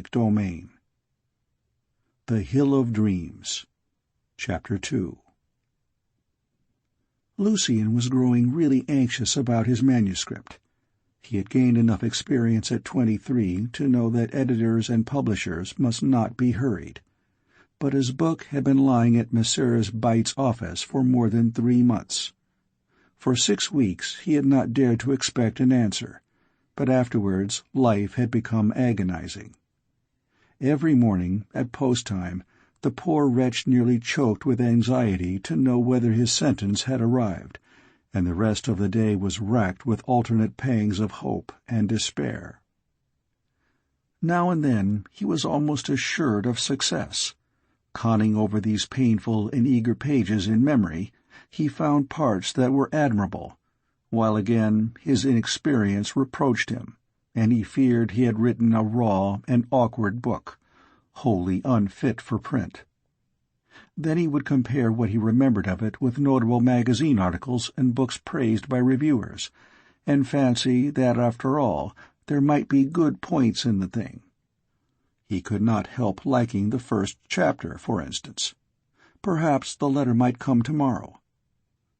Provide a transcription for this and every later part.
Domain. The Hill of Dreams. Chapter 2. Lucien was growing really anxious about his manuscript. He had gained enough experience at 23 to know that editors and publishers must not be hurried. But his book had been lying at Messrs. Byte's office for more than 3 months. For 6 weeks he had not dared to expect an answer, but afterwards life had become agonizing. Every morning, at post-time, the poor wretch nearly choked with anxiety to know whether his sentence had arrived, and the rest of the day was racked with alternate pangs of hope and despair. Now and then he was almost assured of success. Conning over these painful and eager pages in memory, he found parts that were admirable, while again his inexperience reproached him, and he feared he had written a raw and awkward book, wholly unfit for print. Then he would compare what he remembered of it with notable magazine articles and books praised by reviewers, and fancy that, after all, there might be good points in the thing. He could not help liking the first chapter, for instance. Perhaps the letter might come tomorrow.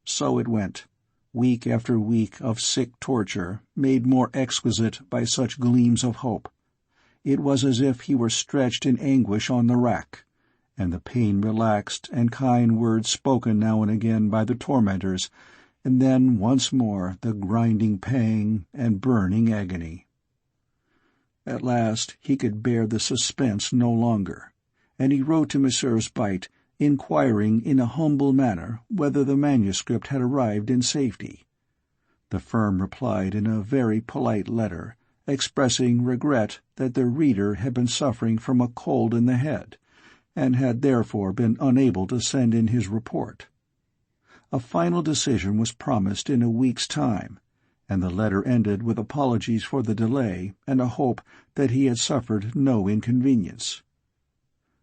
So it went, week after week of sick torture, made more exquisite by such gleams of hope. It was as if he were stretched in anguish on the rack, and the pain relaxed, and kind words spoken now and again by the tormentors, and then once more the grinding pang and burning agony. At last he could bear the suspense no longer, and he wrote to Messrs. Byte, inquiring in a humble manner whether the manuscript had arrived in safety. The firm replied in a very polite letter, expressing regret that their reader had been suffering from a cold in the head, and had therefore been unable to send in his report. A final decision was promised in a week's time, and the letter ended with apologies for the delay and a hope that he had suffered no inconvenience.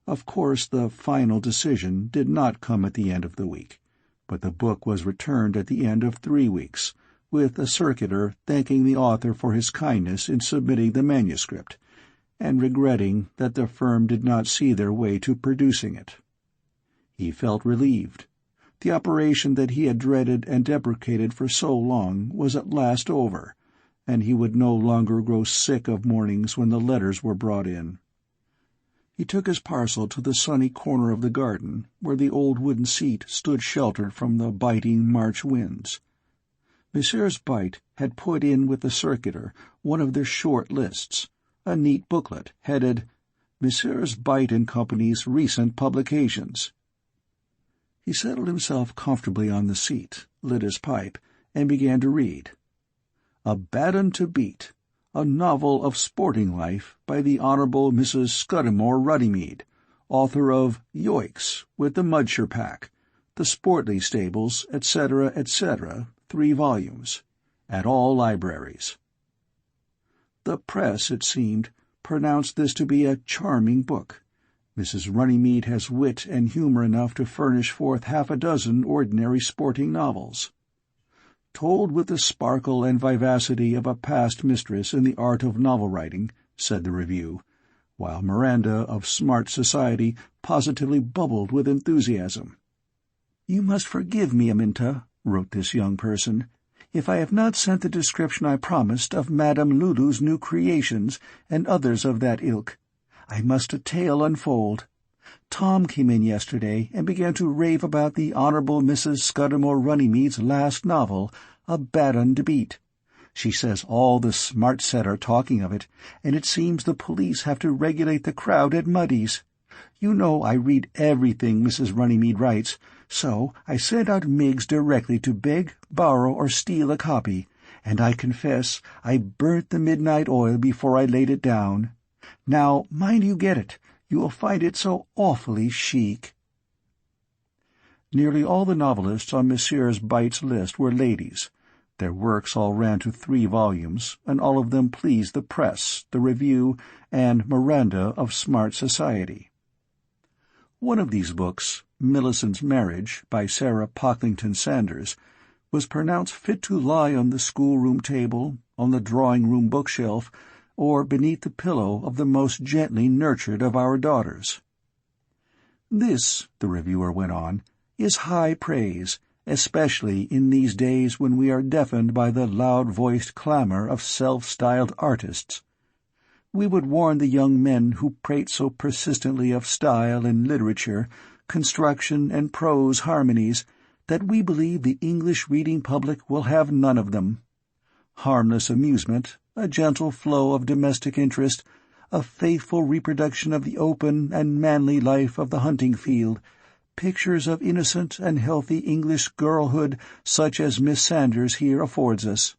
Of course the final decision did not come at the end of the week, but the book was returned at the end of 3 weeks, with a circular thanking the author for his kindness in submitting the manuscript, and regretting that the firm did not see their way to producing it. He felt relieved. The operation that he had dreaded and deprecated for so long was at last over, and he would no longer grow sick of mornings when the letters were brought in. He took his parcel to the sunny corner of the garden, where the old wooden seat stood sheltered from the biting March winds. Messrs. Byte had put in with the circular one of their short lists, a neat booklet headed Messrs. Byte and Company's Recent Publications. He settled himself comfortably on the seat, lit his pipe, and began to read. A Bad 'Un to Beat, a novel of sporting life by the Honourable Mrs. Scudamore Runnymede, author of Yoicks, with the Mudshire Pack, the Sportley Stables, etc., etc., 3 volumes, at all libraries. The press, it seemed, pronounced this to be a charming book. Mrs. Runnymede has wit and humour enough to furnish forth 6 ordinary sporting novels. Told with the sparkle and vivacity of a past mistress in the art of novel-writing, said the review, while Miranda of Smart Society positively bubbled with enthusiasm. "You must forgive me, Aminta," wrote this young person, "if I have not sent the description I promised of Madame Lulu's new creations and others of that ilk. I must a tale unfold. Tom came in yesterday and began to rave about the Honourable Mrs. Scudamore Runnymede's last novel, A Bad 'Un to Beat. She says all the smart set are talking of it, and it seems the police have to regulate the crowd at Muddy's. You know I read everything Mrs. Runnymede writes, so I sent out Miggs directly to beg, borrow, or steal a copy, and I confess I burnt the midnight oil before I laid it down. Now, mind you get it. You will find it so awfully chic." Nearly all the novelists on Messrs. Byte's list were ladies. Their works all ran to 3 volumes, and all of them pleased the press, the review, and Miranda of Smart Society. One of these books, Millicent's Marriage, by Sarah Pocklington Sanders, was pronounced fit to lie on the schoolroom table, on the drawing-room bookshelf, or beneath the pillow of the most gently nurtured of our daughters. This, the reviewer went on, is high praise, especially in these days when we are deafened by the loud-voiced clamor of self-styled artists. We would warn the young men who prate so persistently of style and literature, construction and prose harmonies, that we believe the English reading public will have none of them. Harmless amusement, a gentle flow of domestic interest, a faithful reproduction of the open and manly life of the hunting field, pictures of innocent and healthy English girlhood such as Miss Sanders here affords us.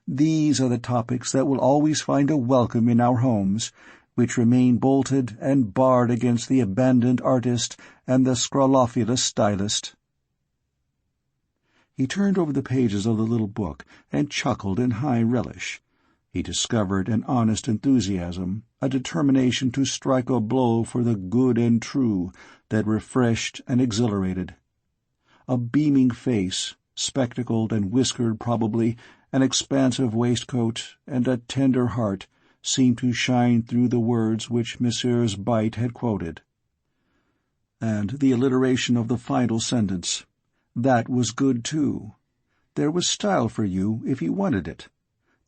These are the topics that will always find a welcome in our homes, which remain bolted and barred against the abandoned artist and the scrofulous stylist. He turned over the pages of the little book and chuckled in high relish. He discovered an honest enthusiasm, a determination to strike a blow for the good and true, that refreshed and exhilarated. A beaming face, spectacled and whiskered probably, an expansive waistcoat, and a tender heart seemed to shine through the words which Messrs. Byte had quoted. And the alliteration of the final sentence. That was good, too. There was style for you if you wanted it.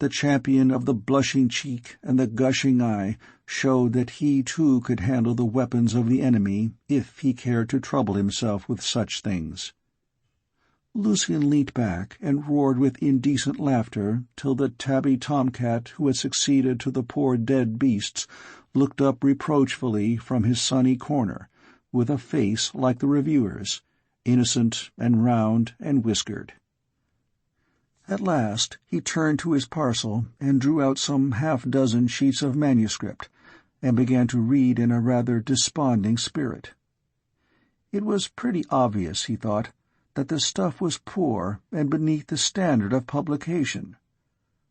The champion of the blushing cheek and the gushing eye showed that he too could handle the weapons of the enemy if he cared to trouble himself with such things. Lucian leant back and roared with indecent laughter till the tabby tomcat who had succeeded to the poor dead beasts looked up reproachfully from his sunny corner, with a face like the reviewer's, innocent and round and whiskered. At last he turned to his parcel and drew out some half-dozen sheets of manuscript, and began to read in a rather desponding spirit. It was pretty obvious, he thought, that the stuff was poor and beneath the standard of publication.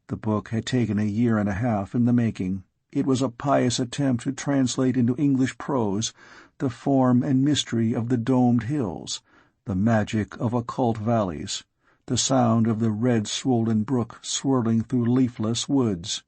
The book had taken 1.5 years in the making. It was a pious attempt to translate into English prose the form and mystery of the domed hills, the magic of occult valleys, the sound of the red-swollen brook swirling through leafless woods.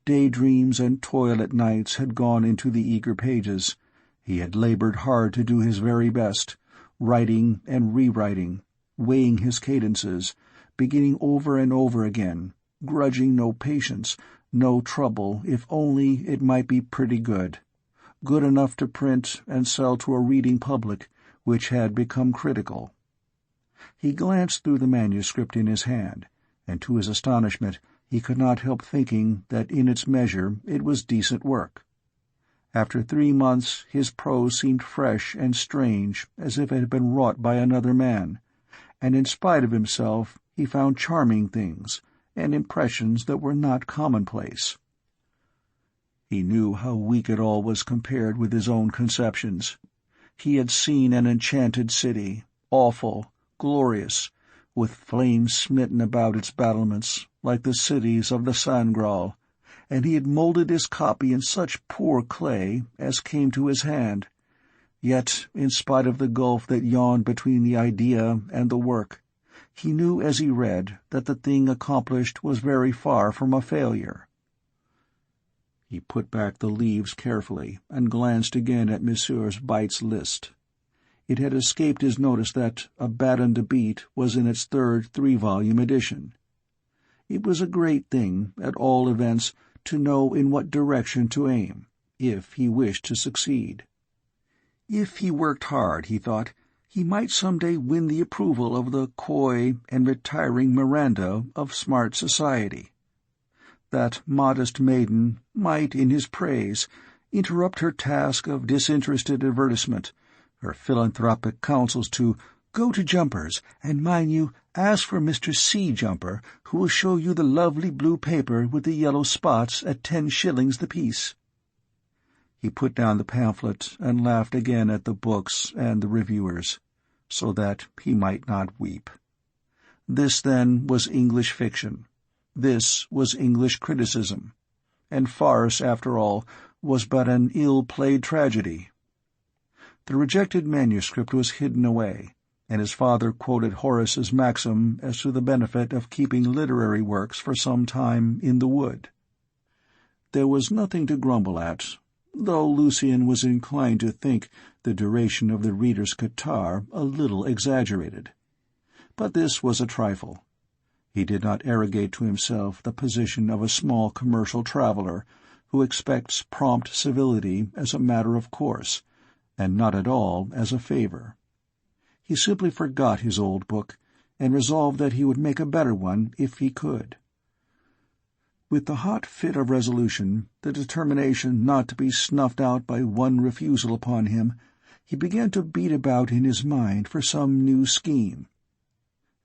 Daydreams and toilet nights had gone into the eager pages. He had labored hard to do his very best, writing and rewriting, weighing his cadences, beginning over and over again, grudging no patience, no trouble, if only it might be pretty good enough to print and sell to a reading public which had become critical. He glanced through the manuscript in his hand, and to his astonishment he could not help thinking that in its measure it was decent work. After 3 months his prose seemed fresh and strange, as if it had been wrought by another man, and in spite of himself he found charming things, and impressions that were not commonplace. He knew how weak it all was compared with his own conceptions. He had seen an enchanted city, awful, glorious, with flames smitten about its battlements, like the cities of the Sangreal, and he had moulded his copy in such poor clay as came to his hand. Yet, in spite of the gulf that yawned between the idea and the work, he knew as he read that the thing accomplished was very far from a failure. He put back the leaves carefully and glanced again at Messrs. Byte's list. It had escaped his notice that A Bat and a Beat was in its 3rd 3-volume edition. It was a great thing, at all events, to know in what direction to aim, if he wished to succeed. If he worked hard, he thought, he might some day win the approval of the coy and retiring Miranda of smart society. That modest maiden might, in his praise, interrupt her task of disinterested advertisement, her philanthropic counsels to "Go to Jumper's, and mind you, ask for Mr. C. Jumper, who will show you the lovely blue paper with the yellow spots at 10 shillings the piece." He put down the pamphlet and laughed again at the books and the reviewers, so that he might not weep. This, then, was English fiction. This was English criticism. And farce, after all, was but an ill-played tragedy. The rejected manuscript was hidden away, and his father quoted Horace's maxim as to the benefit of keeping literary works for some time in the wood. There was nothing to grumble at, though Lucien was inclined to think the duration of the reader's catarrh a little exaggerated. But this was a trifle. He did not arrogate to himself the position of a small commercial traveler who expects prompt civility as a matter of course, and not at all as a favor. He simply forgot his old book, and resolved that he would make a better one if he could. With the hot fit of resolution, the determination not to be snuffed out by one refusal upon him, he began to beat about in his mind for some new scheme.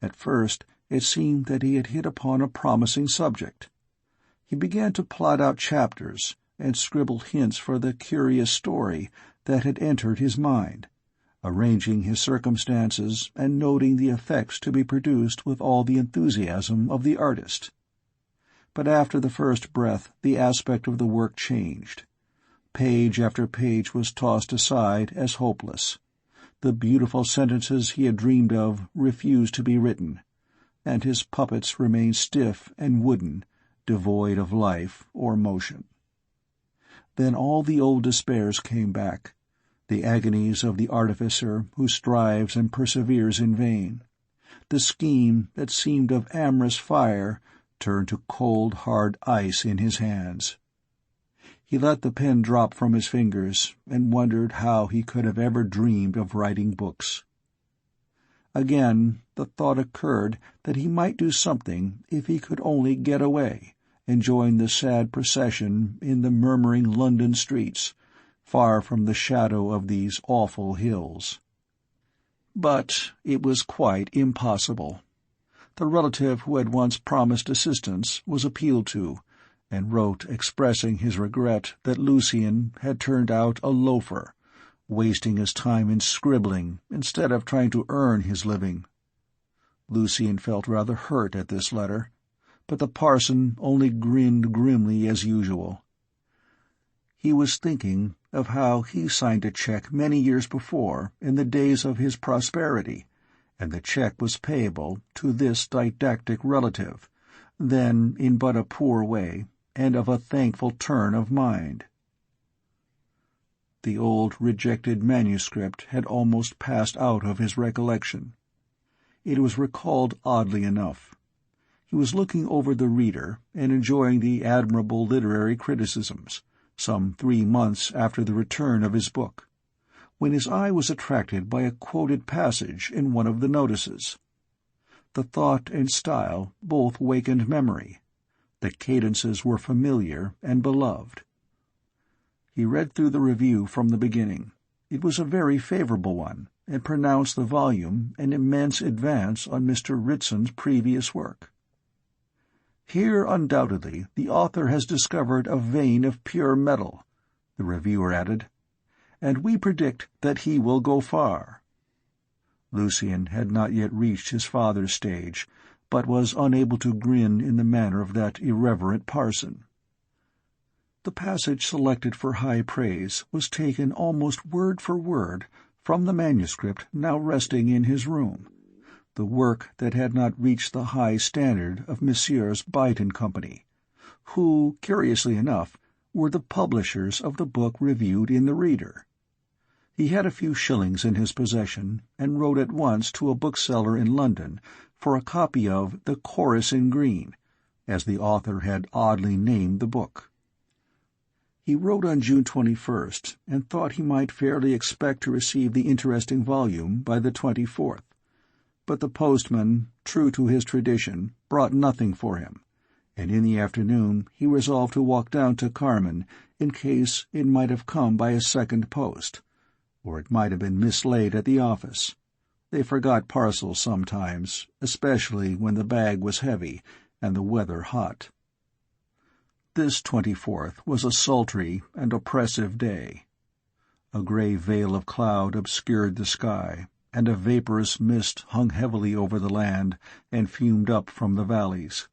At first it seemed that he had hit upon a promising subject. He began to plot out chapters, and scribble hints for the curious story that had entered his mind, arranging his circumstances and noting the effects to be produced with all the enthusiasm of the artist. But after the first breath the aspect of the work changed. Page after page was tossed aside as hopeless. The beautiful sentences he had dreamed of refused to be written, and his puppets remained stiff and wooden, devoid of life or motion. Then all the old despairs came back, the agonies of the artificer who strives and perseveres in vain. The scheme that seemed of amorous fire turned to cold, hard ice in his hands. He let the pen drop from his fingers, and wondered how he could have ever dreamed of writing books. Again the thought occurred that he might do something if he could only get away, and join the sad procession in the murmuring London streets, far from the shadow of these awful hills. But it was quite impossible. The relative who had once promised assistance was appealed to, and wrote expressing his regret that Lucien had turned out a loafer, wasting his time in scribbling instead of trying to earn his living. Lucien felt rather hurt at this letter, but the parson only grinned grimly as usual. He was thinking of how he signed a check many years before, in the days of his prosperity, and the check was payable to this didactic relative, then in but a poor way, and of a thankful turn of mind. The old rejected manuscript had almost passed out of his recollection. It was recalled oddly enough. He was looking over the reader and enjoying the admirable literary criticisms, some 3 months after the return of his book, when his eye was attracted by a quoted passage in one of the notices. The thought and style both wakened memory. The cadences were familiar and beloved. He read through the review from the beginning. It was a very favorable one, and pronounced the volume an immense advance on Mr. Ritson's previous work. "Here, undoubtedly, the author has discovered a vein of pure metal," the reviewer added, "and we predict that he will go far." Lucien had not yet reached his father's stage, but was unable to grin in the manner of that irreverent parson. The passage selected for high praise was taken almost word for word from the manuscript now resting in his room, the work that had not reached the high standard of Messrs. Byte and Company, who, curiously enough, were the publishers of the book reviewed in the Reader. He had a few shillings in his possession, and wrote at once to a bookseller in London for a copy of The Chorus in Green, as the author had oddly named the book. He wrote on June 21st, and thought he might fairly expect to receive the interesting volume by the 24th. But the postman, true to his tradition, brought nothing for him, and in the afternoon he resolved to walk down to Carmen in case it might have come by a second post, or it might have been mislaid at the office. They forgot parcels sometimes, especially when the bag was heavy and the weather hot. This 24th was a sultry and oppressive day. A grey veil of cloud obscured the sky, and a vaporous mist hung heavily over the land and fumed up from the valleys.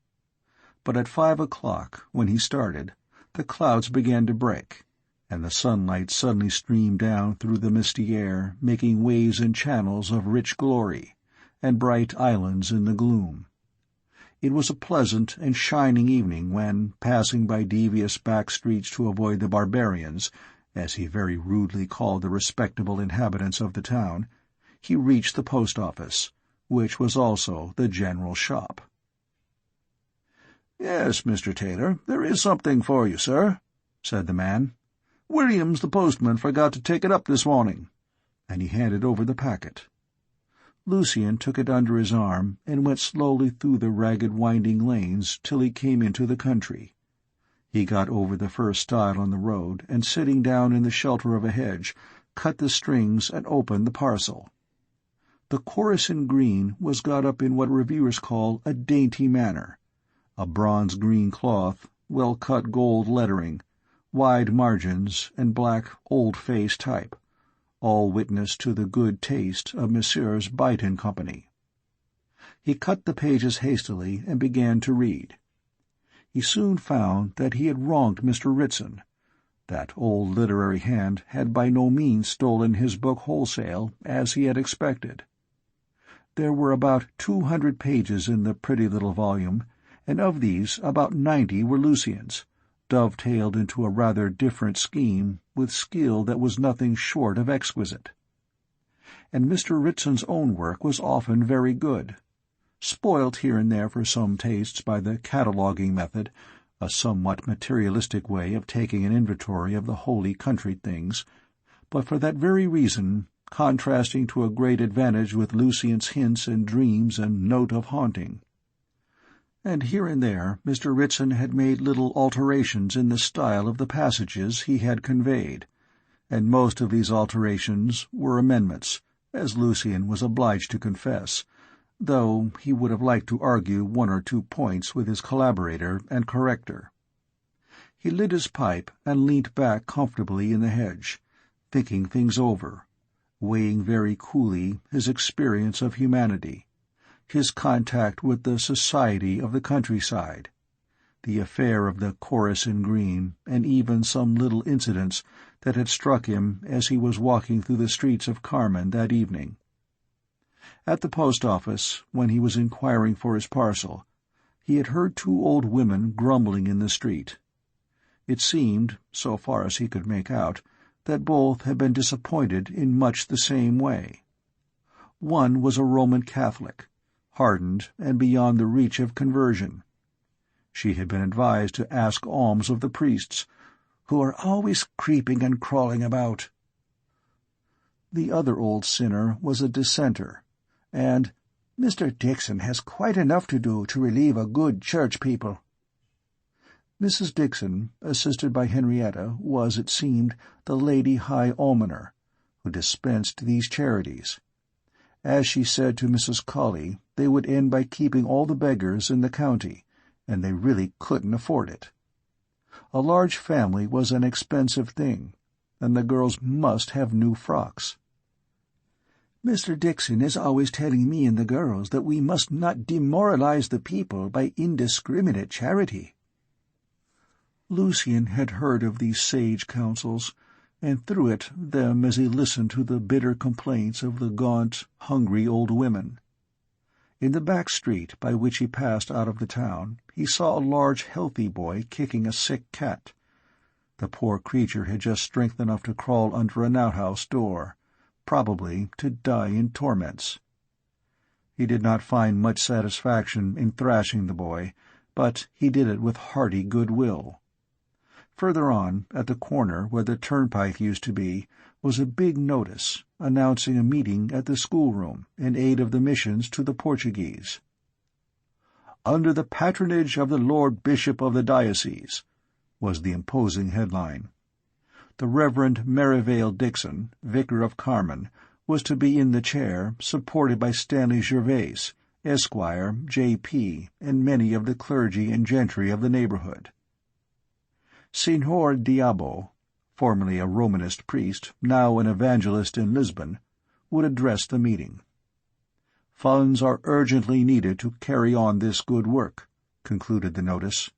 But at 5 o'clock, when he started, the clouds began to break, and the sunlight suddenly streamed down through the misty air, making waves and channels of rich glory, and bright islands in the gloom. It was a pleasant and shining evening when, passing by devious back streets to avoid the barbarians, as he very rudely called the respectable inhabitants of the town, he reached the post-office, which was also the general shop. "Yes, Mr. Taylor, there is something for you, sir," said the man. "Williams, the postman, forgot to take it up this morning," and he handed over the packet. Lucien took it under his arm and went slowly through the ragged winding lanes till he came into the country. He got over the first stile on the road, and sitting down in the shelter of a hedge, cut the strings and opened the parcel. The chorus in green was got up in what reviewers call a dainty manner. A bronze-green cloth, well-cut gold lettering, wide margins, and black, old-face type, all witness to the good taste of Messrs. Byte and Company. He cut the pages hastily and began to read. He soon found that he had wronged Mr. Ritson. That old literary hand had by no means stolen his book wholesale, as he had expected. There were about 200 pages in the pretty little volume, and of these about 90 were Lucien's, dovetailed into a rather different scheme with skill that was nothing short of exquisite. And Mr. Ritson's own work was often very good, spoilt here and there for some tastes by the cataloguing method, a somewhat materialistic way of taking an inventory of the holy country things, but for that very reason contrasting to a great advantage with Lucien's hints and dreams and note of haunting. And here and there Mr. Ritson had made little alterations in the style of the passages he had conveyed, and most of these alterations were amendments, as Lucien was obliged to confess, though he would have liked to argue one or two points with his collaborator and corrector. He lit his pipe and leant back comfortably in the hedge, thinking things over, weighing very coolly his experience of humanity, his contact with the society of the countryside, the affair of the chorus in green, and even some little incidents that had struck him as he was walking through the streets of Carmen that evening. At the post-office, when he was inquiring for his parcel, he had heard two old women grumbling in the street. It seemed, so far as he could make out, that both had been disappointed in much the same way. One was a Roman Catholic, hardened and beyond the reach of conversion. She had been advised to ask alms of the priests, who are always creeping and crawling about. The other old sinner was a dissenter, and "Mr. Dixon has quite enough to do to relieve a good church people." Mrs. Dixon, assisted by Henrietta, was, it seemed, the Lady High Almoner, who dispensed these charities. As she said to Mrs. Colley, they would end by keeping all the beggars in the county, and they really couldn't afford it. A large family was an expensive thing, and the girls must have new frocks. "Mr. Dixon is always telling me and the girls that we must not demoralize the people by indiscriminate charity." Lucien had heard of these sage counsels, and threw at them as he listened to the bitter complaints of the gaunt, hungry old women. In the back street by which he passed out of the town, he saw a large, healthy boy kicking a sick cat. The poor creature had just strength enough to crawl under an outhouse door, probably to die in torments. He did not find much satisfaction in thrashing the boy, but he did it with hearty good will. Further on, at the corner where the turnpike used to be, was a big notice announcing a meeting at the schoolroom in aid of the missions to the Portuguese. "Under the patronage of the Lord Bishop of the Diocese," was the imposing headline. The Reverend Merivale Dixon, vicar of Carmen, was to be in the chair, supported by Stanley Gervais, Esquire, J.P., and many of the clergy and gentry of the neighborhood. Signor Diabo, formerly a Romanist priest, now an evangelist in Lisbon, would address the meeting. "Funds are urgently needed to carry on this good work," concluded the notice.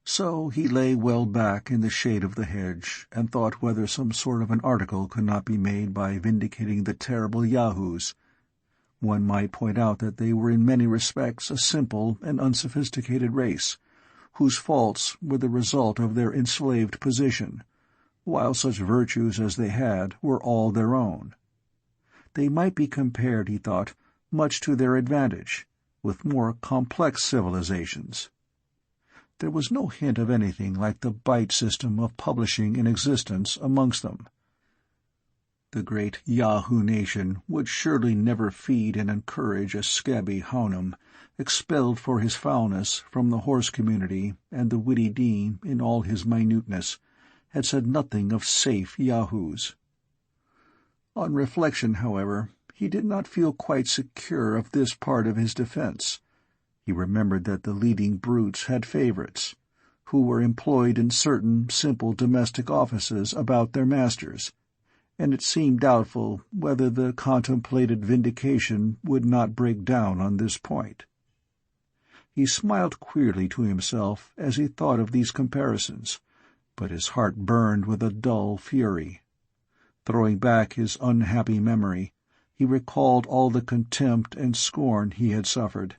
So he lay well back in the shade of the hedge, and thought whether some sort of an article could not be made by vindicating the terrible yahoos, One might point out that they were in many respects a simple and unsophisticated race, whose faults were the result of their enslaved position, while such virtues as they had were all their own. They might be compared, he thought, much to their advantage, with more complex civilizations. There was no hint of anything like the bite system of publishing in existence amongst them. The great Yahoo nation would surely never feed and encourage a scabby hounum, expelled for his foulness from the horse community, and the witty dean, in all his minuteness, had said nothing of safe Yahoos. On reflection, however, he did not feel quite secure of this part of his defense. He remembered that the leading brutes had favorites, who were employed in certain simple domestic offices about their masters, and it seemed doubtful whether the contemplated vindication would not break down on this point. He smiled queerly to himself as he thought of these comparisons, but his heart burned with a dull fury. Throwing back his unhappy memory, he recalled all the contempt and scorn he had suffered.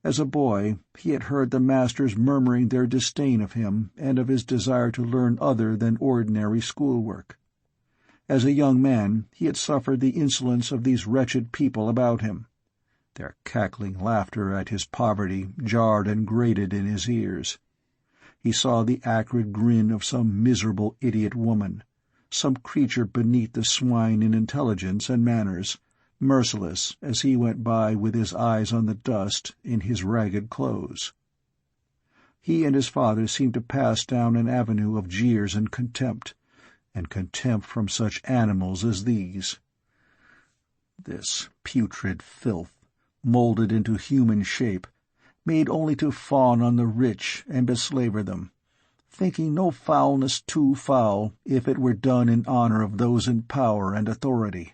As a boy, he had heard the masters murmuring their disdain of him and of his desire to learn other than ordinary schoolwork. As a young man, he had suffered the insolence of these wretched people about him. Their cackling laughter at his poverty jarred and grated in his ears. He saw the acrid grin of some miserable idiot woman, some creature beneath the swine in intelligence and manners, merciless as he went by with his eyes on the dust in his ragged clothes. He and his father seemed to pass down an avenue of jeers and contempt from such animals as these. This putrid filth, molded into human shape, made only to fawn on the rich and beslaver them, thinking no foulness too foul if it were done in honor of those in power and authority,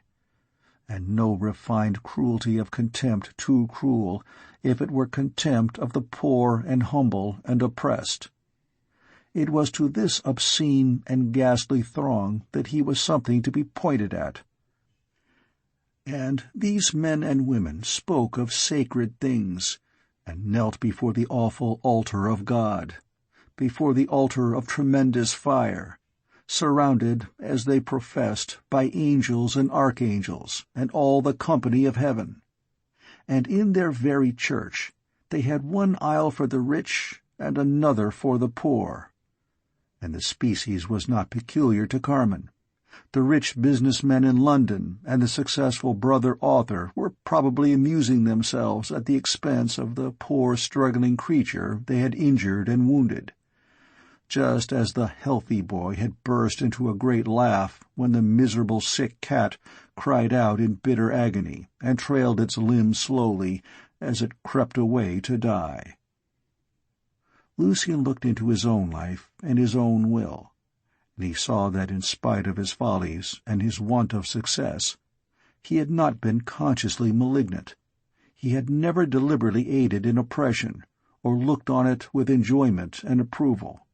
and no refined cruelty of contempt too cruel if it were contempt of the poor and humble and oppressed. It was to this obscene and ghastly throng that he was something to be pointed at. And these men and women spoke of sacred things, and knelt before the awful altar of God, before the altar of tremendous fire, surrounded, as they professed, by angels and archangels, and all the company of heaven. And in their very church they had one aisle for the rich and another for the poor. And the species was not peculiar to Carmen. The rich businessmen in London and the successful brother author were probably amusing themselves at the expense of the poor struggling creature they had injured and wounded, just as the healthy boy had burst into a great laugh when the miserable sick cat cried out in bitter agony and trailed its limbs slowly as it crept away to die. Lucien looked into his own life and his own will, and he saw that in spite of his follies and his want of success, he had not been consciously malignant. He had never deliberately aided in oppression, or looked on it with enjoyment and approval,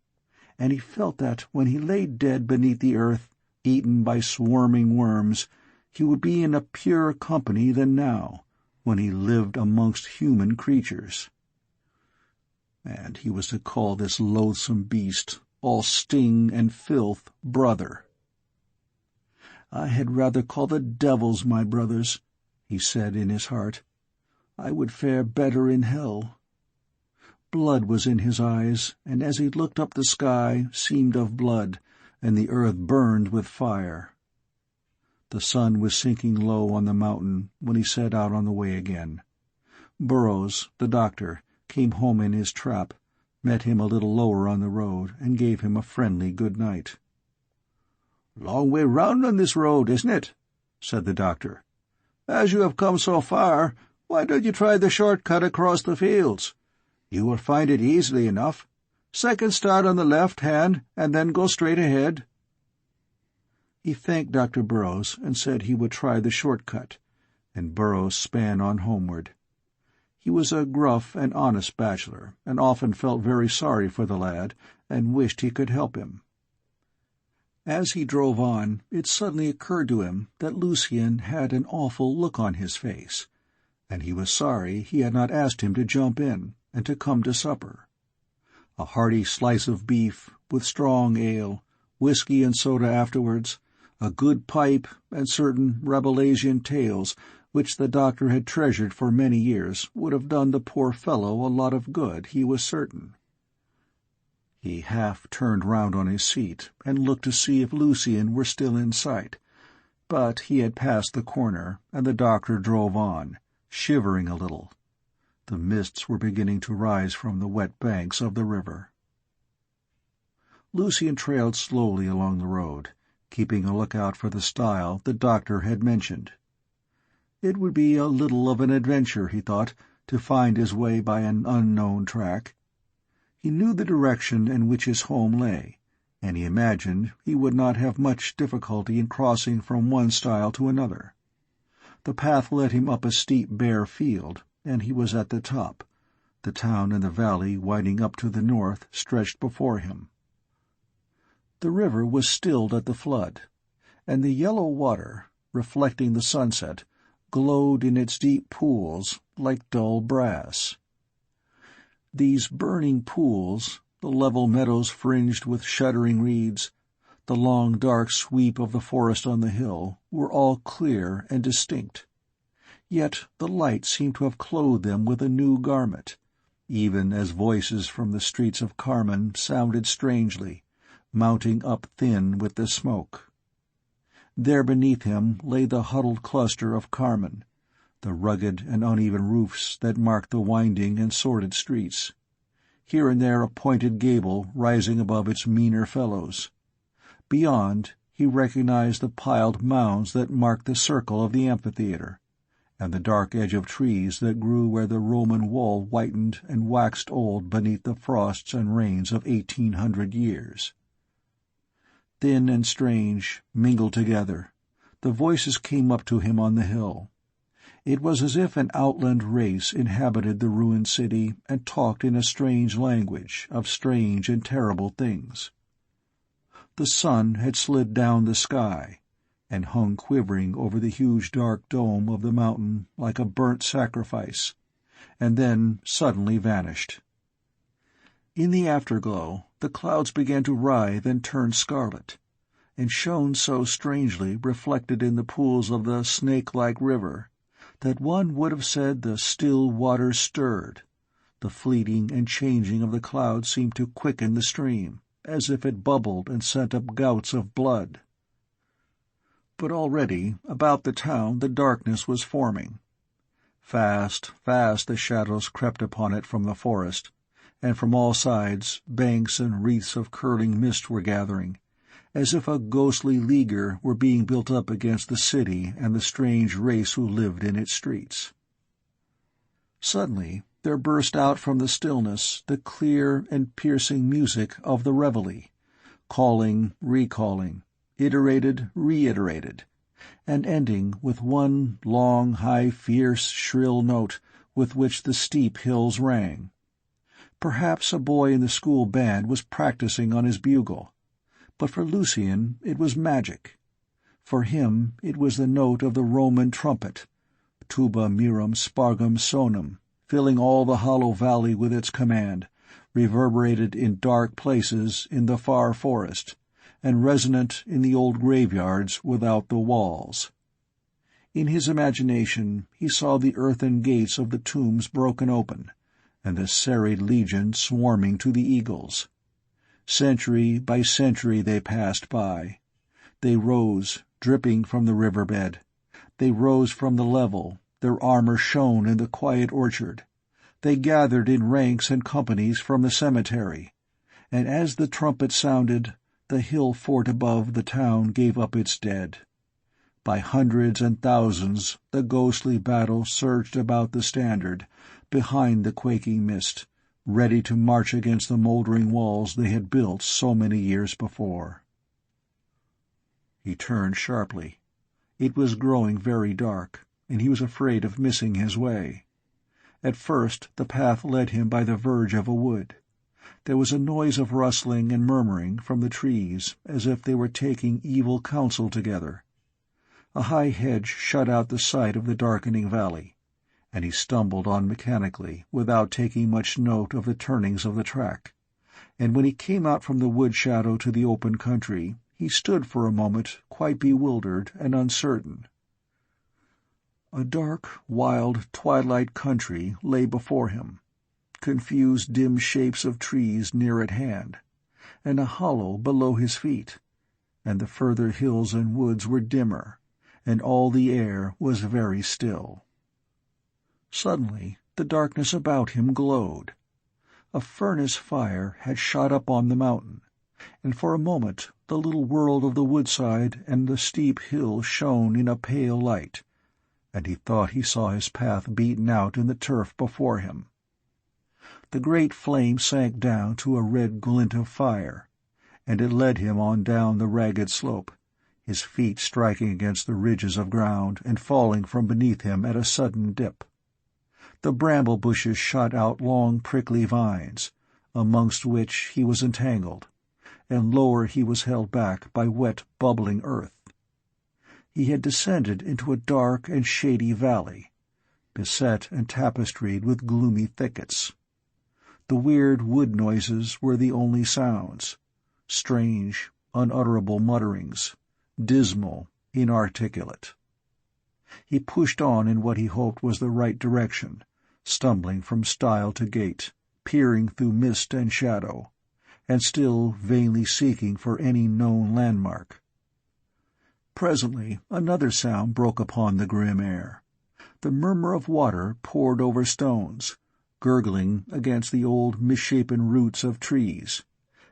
and he felt that when he lay dead beneath the earth, eaten by swarming worms, he would be in a purer company than now, when he lived amongst human creatures. And he was to call this loathsome beast, all sting and filth, brother. "I had rather call the devils my brothers," he said in his heart. "I would fare better in hell." Blood was in his eyes, and as he looked up the sky seemed of blood, and the earth burned with fire. The sun was sinking low on the mountain when he set out on the way again. Burroughs, the doctor, came home in his trap, met him a little lower on the road, and gave him a friendly good night. "Long way round on this road, isn't it?" said the doctor. "As you have come so far, why don't you try the short cut across the fields? You will find it easily enough. Second start on the left hand, and then go straight ahead." He thanked Dr. Burroughs and said he would try the short cut, and Burroughs span on homeward. He was a gruff and honest bachelor, and often felt very sorry for the lad, and wished he could help him. As he drove on, it suddenly occurred to him that Lucien had an awful look on his face, and he was sorry he had not asked him to jump in and to come to supper. A hearty slice of beef, with strong ale, whiskey and soda afterwards, a good pipe, and certain Rabelaisian tales which the doctor had treasured for many years would have done the poor fellow a lot of good, he was certain. He half turned round on his seat and looked to see if Lucien were still in sight, but he had passed the corner, and the doctor drove on, shivering a little. The mists were beginning to rise from the wet banks of the river. Lucien trailed slowly along the road, keeping a lookout for the stile the doctor had mentioned. It would be a little of an adventure, he thought, to find his way by an unknown track. He knew the direction in which his home lay, and he imagined he would not have much difficulty in crossing from one stile to another. The path led him up a steep bare field, and he was at the top. The town and the valley winding up to the north stretched before him. The river was stilled at the flood, and the yellow water, reflecting the sunset, glowed in its deep pools like dull brass. These burning pools, the level meadows fringed with shuddering reeds, the long dark sweep of the forest on the hill, were all clear and distinct. Yet the light seemed to have clothed them with a new garment, even as voices from the streets of Carmen sounded strangely, mounting up thin with the smoke. There beneath him lay the huddled cluster of Carmen, the rugged and uneven roofs that marked the winding and sordid streets, here and there a pointed gable rising above its meaner fellows. Beyond, he recognized the piled mounds that marked the circle of the amphitheater, and the dark edge of trees that grew where the Roman wall whitened and waxed old beneath the frosts and rains of 1800 years. Thin and strange, mingled together, the voices came up to him on the hill. It was as if an outland race inhabited the ruined city and talked in a strange language of strange and terrible things. The sun had slid down the sky, and hung quivering over the huge dark dome of the mountain like a burnt sacrifice, and then suddenly vanished. In the afterglow the clouds began to writhe and turn scarlet, and shone so strangely reflected in the pools of the snake-like river that one would have said the still waters stirred. The fleeting and changing of the clouds seemed to quicken the stream, as if it bubbled and sent up gouts of blood. But already about the town the darkness was forming. Fast, fast the shadows crept upon it from the forest, and from all sides banks and wreaths of curling mist were gathering, as if a ghostly leaguer were being built up against the city and the strange race who lived in its streets. Suddenly there burst out from the stillness the clear and piercing music of the reveille, calling, recalling, iterated, reiterated, and ending with one long, high, fierce, shrill note with which the steep hills rang. Perhaps a boy in the school band was practicing on his bugle, but for Lucien it was magic. For him it was the note of the Roman trumpet, tuba mirum spargum sonum, filling all the hollow valley with its command, reverberated in dark places in the far forest, and resonant in the old graveyards without the walls. In his imagination he saw the earthen gates of the tombs broken open, and the serried legion swarming to the eagles. Century by century they passed by. They rose, dripping from the riverbed. They rose from the level, their armor shone in the quiet orchard. They gathered in ranks and companies from the cemetery, and as the trumpet sounded, the hill fort above the town gave up its dead. By hundreds and thousands the ghostly battle surged about the standard, behind the quaking mist, ready to march against the moldering walls they had built so many years before. He turned sharply. It was growing very dark, and he was afraid of missing his way. At first the path led him by the verge of a wood. There was a noise of rustling and murmuring from the trees, as if they were taking evil counsel together. A high hedge shut out the sight of the darkening valley, and he stumbled on mechanically, without taking much note of the turnings of the track. And when he came out from the wood shadow to the open country, he stood for a moment quite bewildered and uncertain. A dark, wild, twilight country lay before him, confused dim shapes of trees near at hand, and a hollow below his feet, and the further hills and woods were dimmer, and all the air was very still. Suddenly the darkness about him glowed. A furnace fire had shot up on the mountain, and for a moment the little world of the woodside and the steep hill shone in a pale light, and he thought he saw his path beaten out in the turf before him. The great flame sank down to a red glint of fire, and it led him on down the ragged slope, his feet striking against the ridges of ground and falling from beneath him at a sudden dip. The bramble bushes shot out long prickly vines, amongst which he was entangled, and lower he was held back by wet bubbling earth. He had descended into a dark and shady valley, beset and tapestried with gloomy thickets. The weird wood noises were the only sounds, strange, unutterable mutterings, dismal, inarticulate. He pushed on in what he hoped was the right direction, stumbling from stile to gate, peering through mist and shadow, and still vainly seeking for any known landmark. Presently another sound broke upon the grim air. The murmur of water poured over stones, gurgling against the old misshapen roots of trees,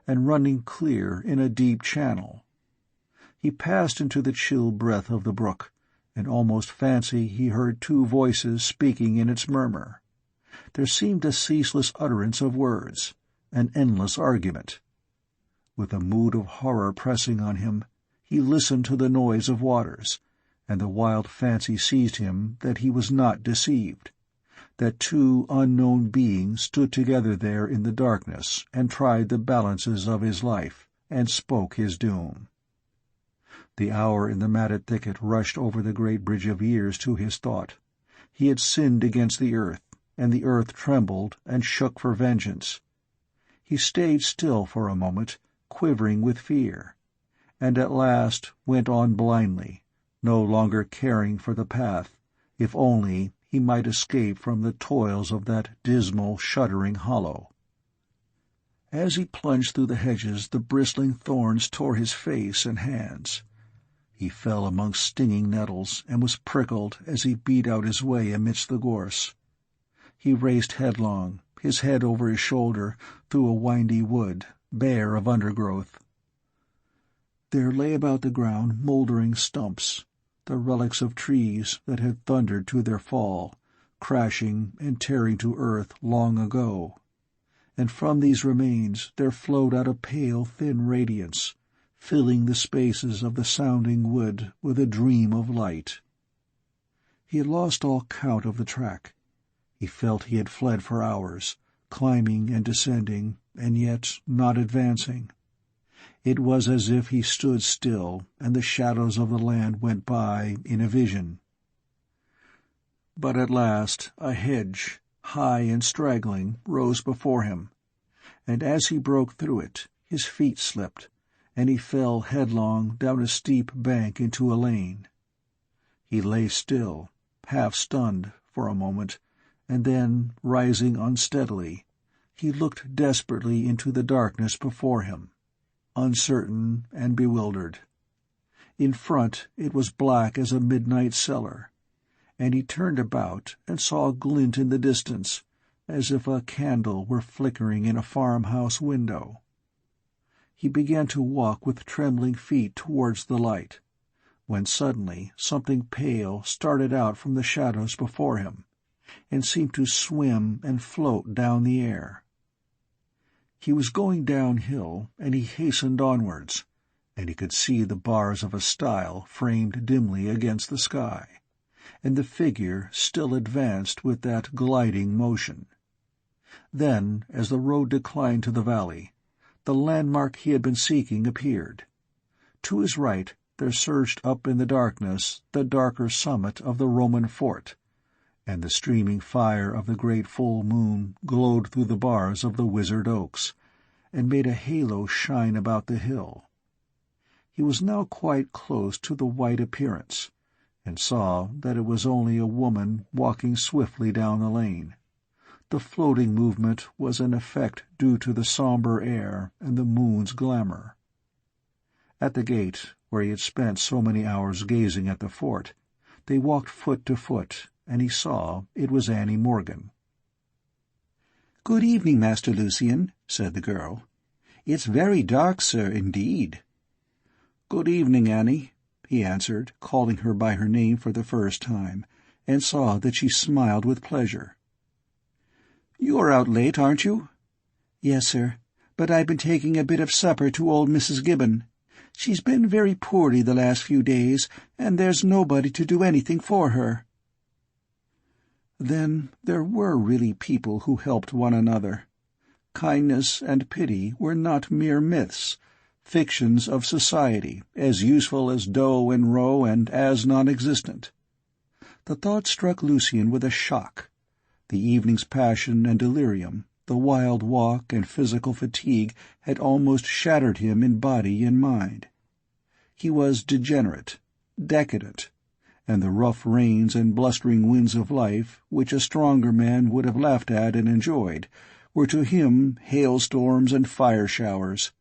and running clear in a deep channel. He passed into the chill breath of the brook, and almost fancied he heard two voices speaking in its murmur. There seemed a ceaseless utterance of words, an endless argument. With a mood of horror pressing on him, he listened to the noise of waters, and the wild fancy seized him that he was not deceived, that two unknown beings stood together there in the darkness and tried the balances of his life, and spoke his doom. The hour in the matted thicket rushed over the great bridge of years to his thought. He had sinned against the earth, and the earth trembled and shook for vengeance. He stayed still for a moment, quivering with fear, and at last went on blindly, no longer caring for the path, if only he might escape from the toils of that dismal, shuddering hollow. As he plunged through the hedges, the bristling thorns tore his face and hands. He fell amongst stinging nettles, and was prickled as he beat out his way amidst the gorse. He raced headlong, his head over his shoulder, through a windy wood, bare of undergrowth. There lay about the ground mouldering stumps, the relics of trees that had thundered to their fall, crashing and tearing to earth long ago, and from these remains there flowed out a pale, thin radiance, filling the spaces of the sounding wood with a dream of light. He had lost all count of the track. He felt he had fled for hours, climbing and descending, and yet not advancing. It was as if he stood still, and the shadows of the land went by in a vision. But at last a hedge, high and straggling, rose before him, and as he broke through it, his feet slipped, and he fell headlong down a steep bank into a lane. He lay still, half-stunned, for a moment, and then, rising unsteadily, he looked desperately into the darkness before him, uncertain and bewildered. In front it was black as a midnight cellar, and he turned about and saw a glint in the distance, as if a candle were flickering in a farmhouse window. He began to walk with trembling feet towards the light, when suddenly something pale started out from the shadows before him, and seemed to swim and float down the air. He was going downhill, and he hastened onwards, and he could see the bars of a stile framed dimly against the sky, and the figure still advanced with that gliding motion. Then, as the road declined to the valley, the landmark he had been seeking appeared. To his right there surged up in the darkness the darker summit of the Roman fort, and the streaming fire of the great full moon glowed through the bars of the wizard oaks, and made a halo shine about the hill. He was now quite close to the white appearance, and saw that it was only a woman walking swiftly down the lane. The floating movement was an effect due to the somber air and the moon's glamour. At the gate, where he had spent so many hours gazing at the fort, they walked foot to foot, and he saw it was Annie Morgan. "Good evening, Master Lucian," said the girl. "It's very dark, sir, indeed." "Good evening, Annie," he answered, calling her by her name for the first time, and saw that she smiled with pleasure. "You are out late, aren't you?" "Yes, sir, but I've been taking a bit of supper to old Mrs. Gibbon. She's been very poorly the last few days, and there's nobody to do anything for her." Then there were really people who helped one another. Kindness and pity were not mere myths, fictions of society, as useful as dough and roe and as non-existent. The thought struck Lucian with a shock. The evening's passion and delirium, the wild walk and physical fatigue had almost shattered him in body and mind. He was degenerate, decadent, and the rough rains and blustering winds of life, which a stronger man would have laughed at and enjoyed, were to him hailstorms and fire-showers.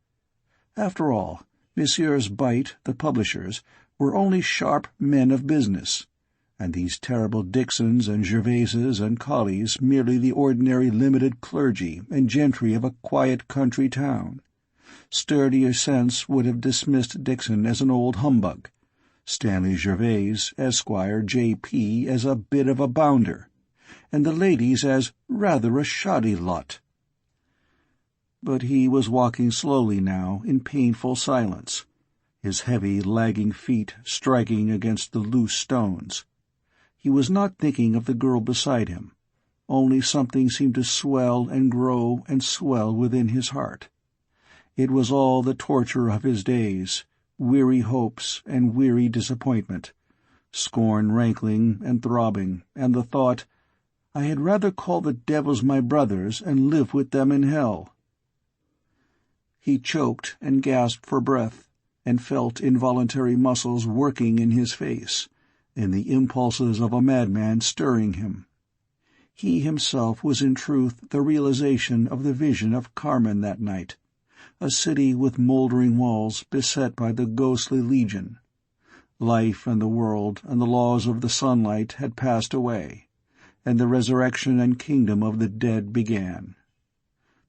After all, Messrs. Bite, the publishers, were only sharp men of business, and these terrible Dixons and Gervaises and Collies merely the ordinary limited clergy and gentry of a quiet country town. Sturdier sense would have dismissed Dixon as an old humbug, Stanley Gervais, Esquire, J.P., as a bit of a bounder, and the ladies as rather a shoddy lot. But he was walking slowly now in painful silence, his heavy, lagging feet striking against the loose stones. He was not thinking of the girl beside him, only something seemed to swell and grow and swell within his heart. It was all the torture of his days, weary hopes and weary disappointment, scorn rankling and throbbing, and the thought, "I had rather call the devils my brothers and live with them in hell." He choked and gasped for breath, and felt involuntary muscles working in his face, and the impulses of a madman stirring him. He himself was in truth the realization of the vision of Carmen that night, a city with mouldering walls beset by the ghostly legion. Life and the world and the laws of the sunlight had passed away, and the resurrection and kingdom of the dead began.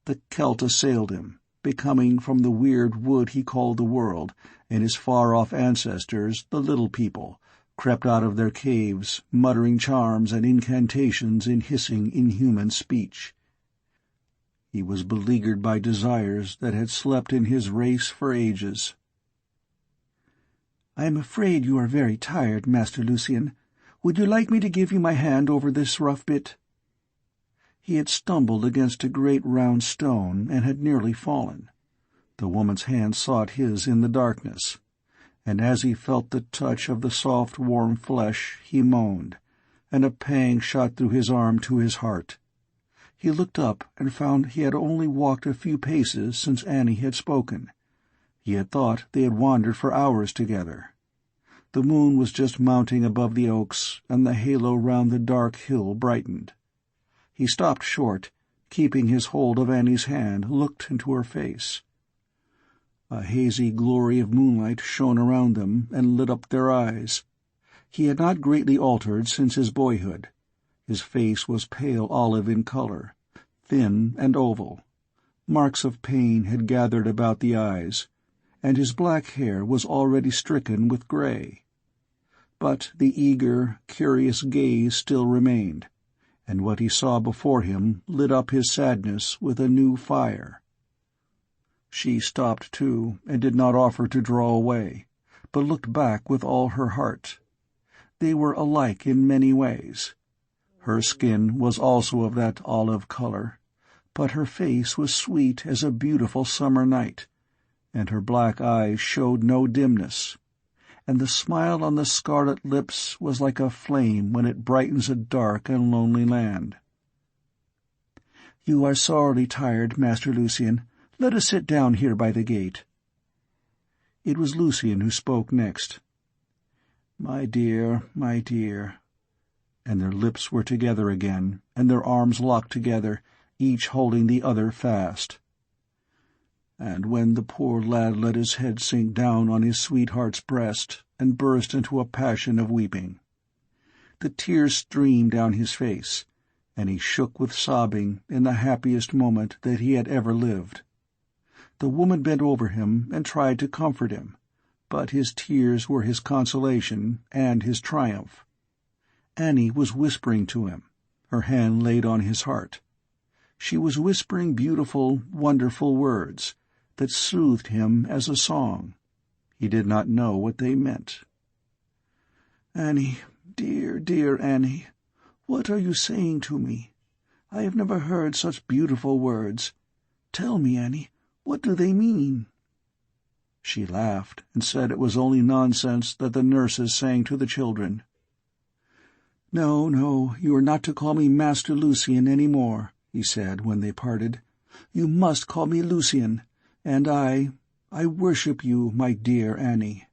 The Celt assailed him, becoming from the weird wood he called the world, and his far-off ancestors, the Little People, crept out of their caves, muttering charms and incantations in hissing, inhuman speech. He was beleaguered by desires that had slept in his race for ages. "I am afraid you are very tired, Master Lucian. Would you like me to give you my hand over this rough bit?" He had stumbled against a great round stone and had nearly fallen. The woman's hand sought his in the darkness, and as he felt the touch of the soft, warm flesh, he moaned, and a pang shot through his arm to his heart. He looked up and found he had only walked a few paces since Annie had spoken. He had thought they had wandered for hours together. The moon was just mounting above the oaks, and the halo round the dark hill brightened. He stopped short, keeping his hold of Annie's hand, looked into her face. A hazy glory of moonlight shone around them and lit up their eyes. He had not greatly altered since his boyhood. His face was pale olive in color, thin and oval. Marks of pain had gathered about the eyes, and his black hair was already stricken with gray. But the eager, curious gaze still remained, and what he saw before him lit up his sadness with a new fire. She stopped too, and did not offer to draw away, but looked back with all her heart. They were alike in many ways. Her skin was also of that olive color, but her face was sweet as a beautiful summer night, and her black eyes showed no dimness, and the smile on the scarlet lips was like a flame when it brightens a dark and lonely land. "You are sorely tired, Master Lucian. Let us sit down here by the gate." It was Lucian who spoke next. My dear," and their lips were together again, and their arms locked together, each holding the other fast. And when the poor lad let his head sink down on his sweetheart's breast and burst into a passion of weeping. The tears streamed down his face, and he shook with sobbing in the happiest moment that he had ever lived. The woman bent over him and tried to comfort him, but his tears were his consolation and his triumph. Annie was whispering to him, her hand laid on his heart. She was whispering beautiful, wonderful words that soothed him as a song. He did not know what they meant. "Annie, dear, dear Annie, what are you saying to me? I have never heard such beautiful words. Tell me, Annie, what do they mean?" She laughed and said it was only nonsense that the nurses sang to the children. No, you are not to call me Master Lucian any more," he said when they parted. "You must call me Lucian, and I worship you, my dear Annie."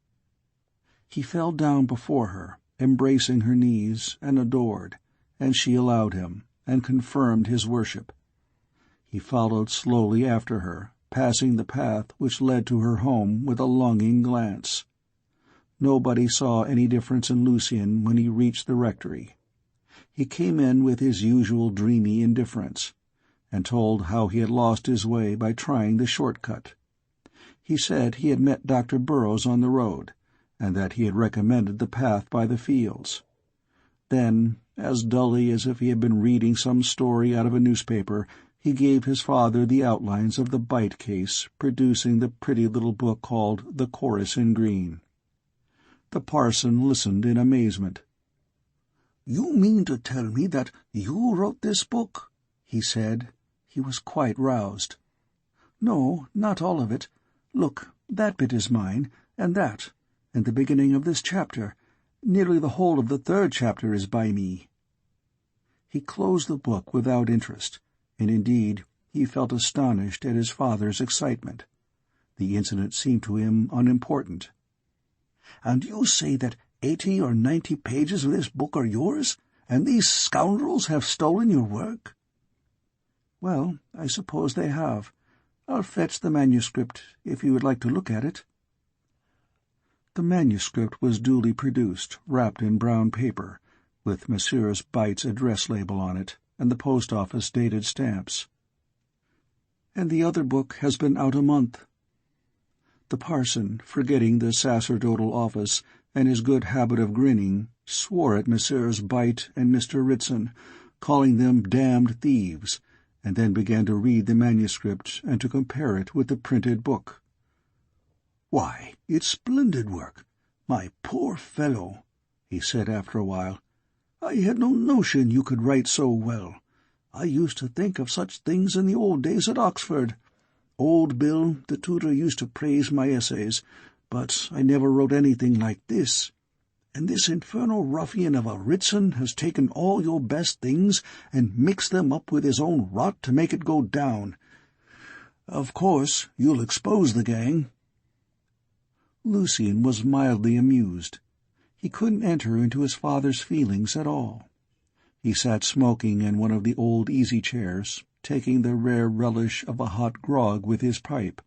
He fell down before her, embracing her knees, and adored, and she allowed him, and confirmed his worship. He followed slowly after her, passing the path which led to her home with a longing glance. Nobody saw any difference in Lucian when he reached the rectory. He came in with his usual dreamy indifference, and told how he had lost his way by trying the short-cut. He said he had met Dr. Burrows on the road, and that he had recommended the path by the fields. Then, as dully as if he had been reading some story out of a newspaper, he gave his father the outlines of the bite case, producing the pretty little book called The Chorus in Green. The parson listened in amazement. "You mean to tell me that you wrote this book?" he said. He was quite roused. "No, not all of it. Look, that bit is mine, and that, and the beginning of this chapter. Nearly the whole of the 3rd chapter is by me." He closed the book without interest, and indeed he felt astonished at his father's excitement. The incident seemed to him unimportant. "And you say that 80 or 90 pages of this book are yours, and these scoundrels have stolen your work?" "Well, I suppose they have. I'll fetch the manuscript, if you would like to look at it." The manuscript was duly produced, wrapped in brown paper, with Messrs. Bite's address label on it, and the post-office dated stamps. "And the other book has been out a month." The parson, forgetting the sacerdotal office and his good habit of grinning, swore at Messrs. Bite and Mr. Ritson, calling them damned thieves, and then began to read the manuscript and to compare it with the printed book. "Why, it's splendid work. My poor fellow," he said after a while. "I had no notion you could write so well. I used to think of such things in the old days at Oxford. Old Bill, the tutor, used to praise my essays, but I never wrote anything like this. And this infernal ruffian of a Ritson has taken all your best things and mixed them up with his own rot to make it go down. Of course, you'll expose the gang." Lucian was mildly amused. He couldn't enter into his father's feelings at all. He sat smoking in one of the old easy-chairs, taking the rare relish of a hot grog with his pipe,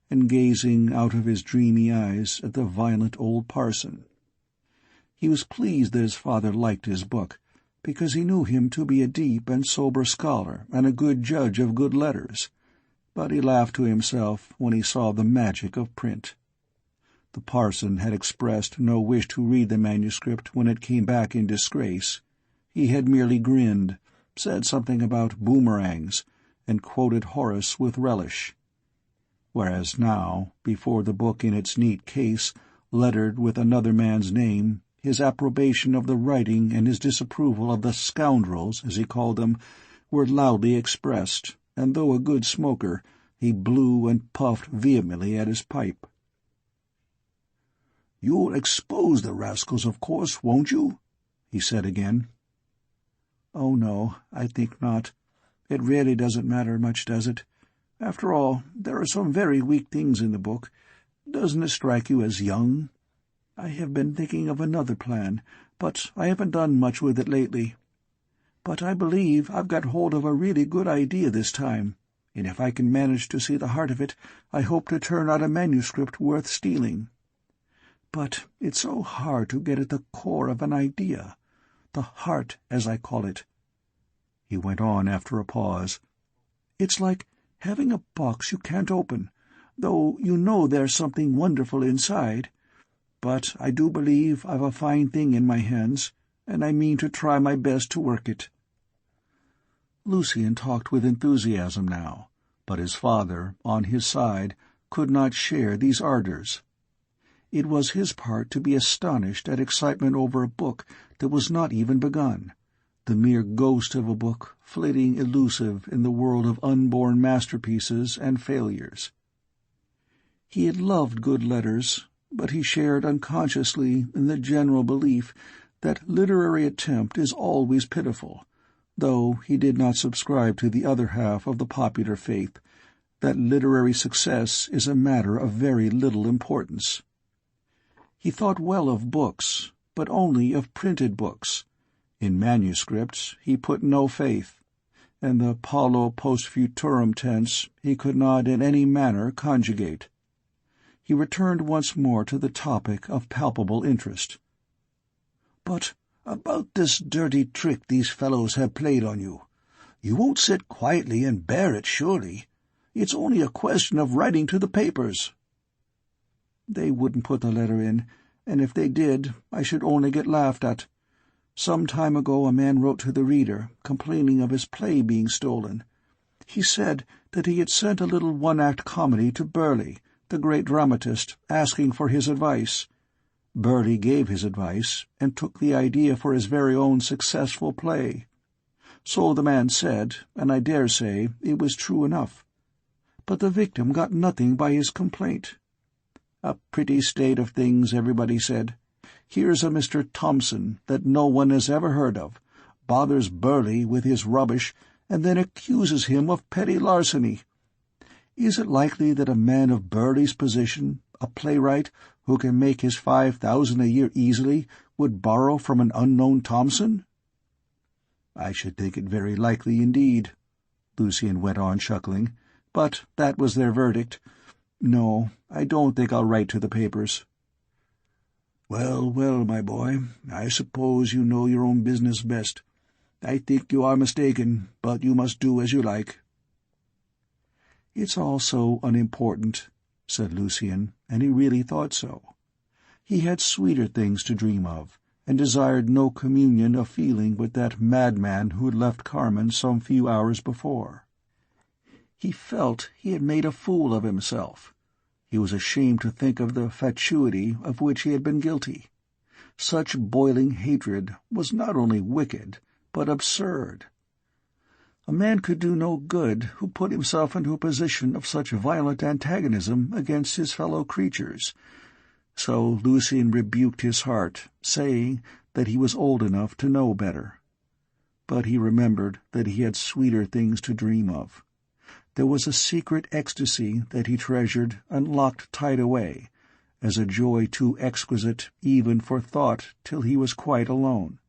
and gazing out of his dreamy eyes at the violent old parson. He was pleased that his father liked his book, because he knew him to be a deep and sober scholar and a good judge of good letters, but he laughed to himself when he saw the magic of print. The parson had expressed no wish to read the manuscript when it came back in disgrace. He had merely grinned, said something about boomerangs, and quoted Horace with relish. Whereas now, before the book in its neat case, lettered with another man's name, his approbation of the writing and his disapproval of the scoundrels, as he called them, were loudly expressed, and though a good smoker, he blew and puffed vehemently at his pipe. "You'll expose the rascals, of course, won't you?" he said again. "Oh, no, I think not. It really doesn't matter much, does it? After all, there are some very weak things in the book. Doesn't it strike you as young? I have been thinking of another plan, but I haven't done much with it lately. But I believe I've got hold of a really good idea this time, and if I can manage to see the heart of it, I hope to turn out a manuscript worth stealing. But it's so hard to get at the core of an idea, the heart, as I call it," he went on after a pause. "It's like having a box you can't open, though you know there's something wonderful inside. But I do believe I've a fine thing in my hands, and I mean to try my best to work it." Lucien talked with enthusiasm now, but his father, on his side, could not share these ardors. It was his part to be astonished at excitement over a book that was not even begun, the mere ghost of a book flitting elusive in the world of unborn masterpieces and failures. He had loved good letters, but he shared unconsciously in the general belief that literary attempt is always pitiful, though he did not subscribe to the other half of the popular faith, that literary success is a matter of very little importance. He thought well of books, but only of printed books. In manuscripts he put no faith, and the paulo post futurum tense he could not in any manner conjugate. He returned once more to the topic of palpable interest. "But about this dirty trick these fellows have played on you. You won't sit quietly and bear it, surely. It's only a question of writing to the papers." "They wouldn't put the letter in, and if they did, I should only get laughed at. Some time ago a man wrote to the Reader, complaining of his play being stolen. He said that he had sent a little one-act comedy to Burleigh, the great dramatist, asking for his advice. Burleigh gave his advice, and took the idea for his very own successful play. So the man said, and I dare say it was true enough. But the victim got nothing by his complaint. A pretty state of things, everybody said. Here's a Mr. Thompson that no one has ever heard of, bothers Burleigh with his rubbish, and then accuses him of petty larceny. Is it likely that a man of Burleigh's position, a playwright who can make his 5,000 a year easily, would borrow from an unknown Thompson?" "I should think it very likely indeed," Lucien went on, chuckling, "but that was their verdict. No, I don't think I'll write to the papers." "Well, well, my boy, I suppose you know your own business best. I think you are mistaken, but you must do as you like." "It's all so unimportant," said Lucien, and he really thought so. He had sweeter things to dream of, and desired no communion of feeling with that madman who had left Carmen some few hours before. He felt he had made a fool of himself. He was ashamed to think of the fatuity of which he had been guilty. Such boiling hatred was not only wicked, but absurd. A man could do no good who put himself into a position of such violent antagonism against his fellow creatures. So Lucien rebuked his heart, saying that he was old enough to know better. But he remembered that he had sweeter things to dream of. There was a secret ecstasy that he treasured and locked tight away, as a joy too exquisite even for thought till he was quite alone.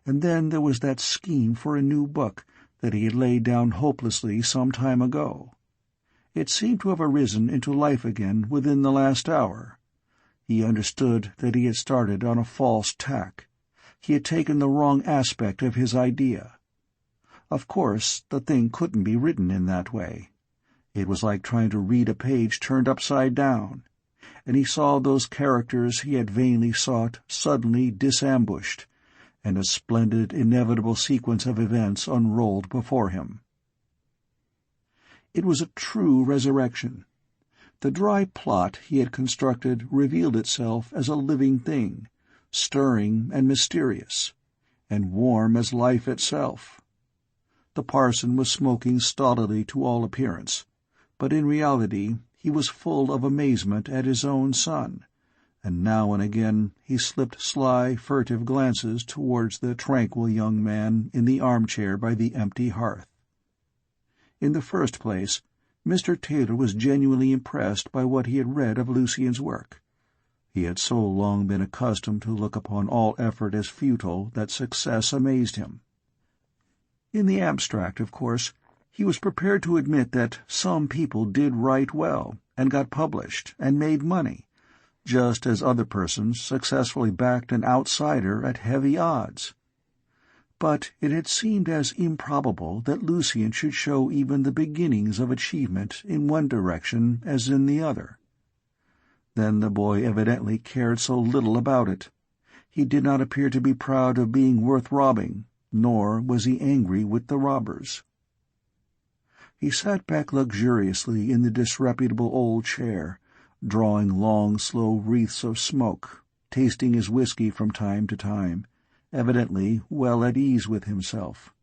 And then there was that scheme for a new book that he had laid down hopelessly some time ago. It seemed to have arisen into life again within the last hour. He understood that he had started on a false tack. He had taken the wrong aspect of his idea. Of course, the thing couldn't be written in that way. It was like trying to read a page turned upside down, and he saw those characters he had vainly sought suddenly disambushed, and a splendid, inevitable sequence of events unrolled before him. It was a true resurrection. The dry plot he had constructed revealed itself as a living thing, stirring and mysterious, and warm as life itself. The parson was smoking stolidly to all appearance, but in reality he was full of amazement at his own son, and now and again he slipped sly, furtive glances towards the tranquil young man in the armchair by the empty hearth. In the first place, Mr. Taylor was genuinely impressed by what he had read of Lucien's work. He had so long been accustomed to look upon all effort as futile that success amazed him. In the abstract, of course, he was prepared to admit that some people did write well, and got published, and made money, just as other persons successfully backed an outsider at heavy odds. But it had seemed as improbable that Lucien should show even the beginnings of achievement in one direction as in the other. Then the boy evidently cared so little about it. He did not appear to be proud of being worth robbing, nor was he angry with the robbers. He sat back luxuriously in the disreputable old chair, drawing long, slow wreaths of smoke, tasting his whiskey from time to time, evidently well at ease with himself.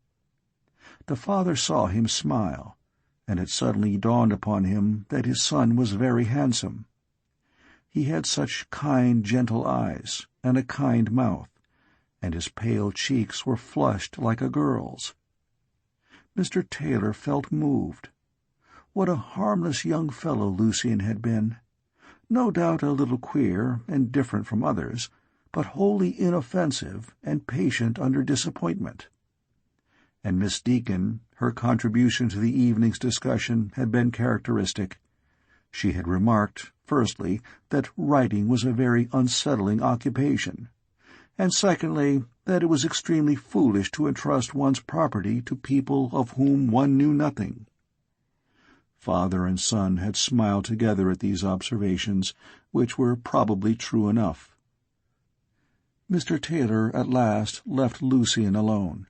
The father saw him smile, and it suddenly dawned upon him that his son was very handsome. He had such kind, gentle eyes, and a kind mouth, and his pale cheeks were flushed like a girl's. Mr. Taylor felt moved. What a harmless young fellow Lucien had been! No doubt a little queer and different from others, but wholly inoffensive and patient under disappointment. And Miss Deacon, her contribution to the evening's discussion had been characteristic. She had remarked, firstly, that writing was a very unsettling occupation, and secondly, that it was extremely foolish to entrust one's property to people of whom one knew nothing. Father and son had smiled together at these observations, which were probably true enough. Mr. Taylor at last left Lucien alone.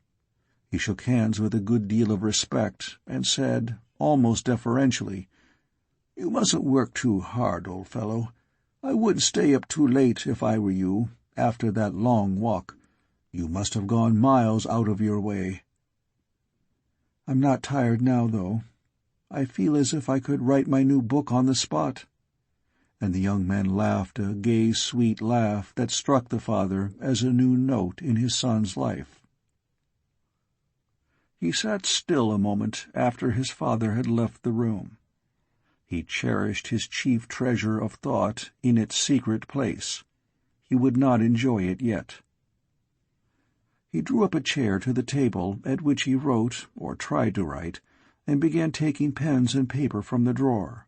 He shook hands with a good deal of respect, and said, almost deferentially, "You mustn't work too hard, old fellow. I wouldn't stay up too late if I were you, after that long walk. You must have gone miles out of your way." "I'm not tired now, though. I feel as if I could write my new book on the spot." And the young man laughed a gay, sweet laugh that struck the father as a new note in his son's life. He sat still a moment after his father had left the room. He cherished his chief treasure of thought in its secret place. He would not enjoy it yet. He drew up a chair to the table at which he wrote, or tried to write, and began taking pens and paper from the drawer.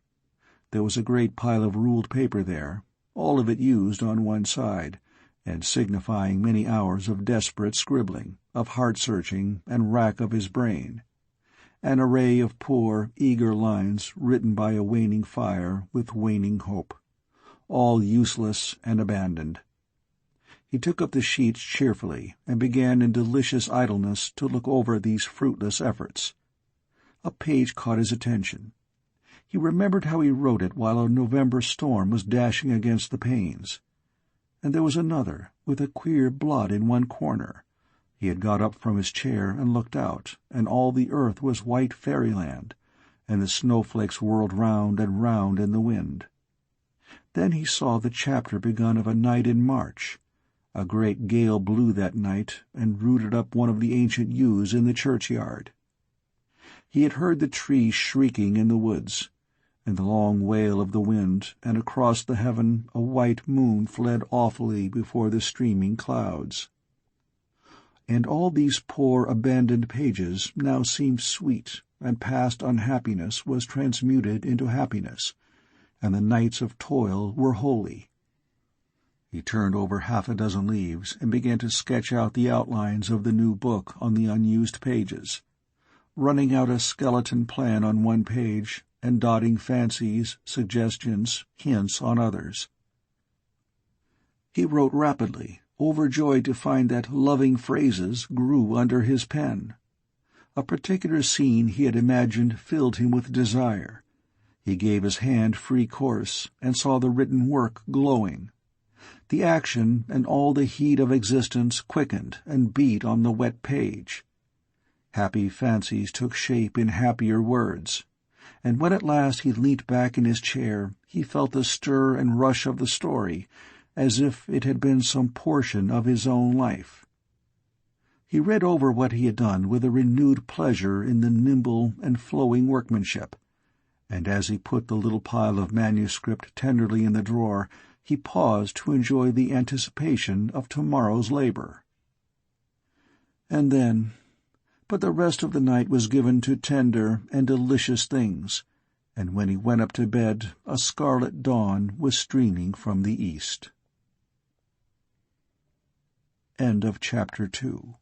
There was a great pile of ruled paper there, all of it used on one side, and signifying many hours of desperate scribbling, of heart-searching and rack of his brain. An array of poor, eager lines written by a waning fire with waning hope, all useless and abandoned. He took up the sheets cheerfully and began in delicious idleness to look over these fruitless efforts. A page caught his attention. He remembered how he wrote it while a November storm was dashing against the panes. And there was another, with a queer blot in one corner. He had got up from his chair and looked out, and all the earth was white fairyland, and the snowflakes whirled round and round in the wind. Then he saw the chapter begun of a night in March. A great gale blew that night and rooted up one of the ancient yews in the churchyard. He had heard the trees shrieking in the woods, and the long wail of the wind, and across the heaven a white moon fled awfully before the streaming clouds. And all these poor abandoned pages now seemed sweet, and past unhappiness was transmuted into happiness, and the nights of toil were holy. He turned over half a dozen leaves and began to sketch out the outlines of the new book on the unused pages, running out a skeleton plan on one page and dotting fancies, suggestions, hints on others. He wrote rapidly, overjoyed to find that loving phrases grew under his pen. A particular scene he had imagined filled him with desire. He gave his hand free course and saw the written work glowing. The action and all the heat of existence quickened and beat on the wet page. Happy fancies took shape in happier words, and when at last he leant back in his chair he felt the stir and rush of the story, as if it had been some portion of his own life. He read over what he had done with a renewed pleasure in the nimble and flowing workmanship, and as he put the little pile of manuscript tenderly in the drawer, he paused to enjoy the anticipation of tomorrow's labor. And then, but the rest of the night was given to tender and delicious things, and when he went up to bed a scarlet dawn was streaming from the east. End of Chapter 2.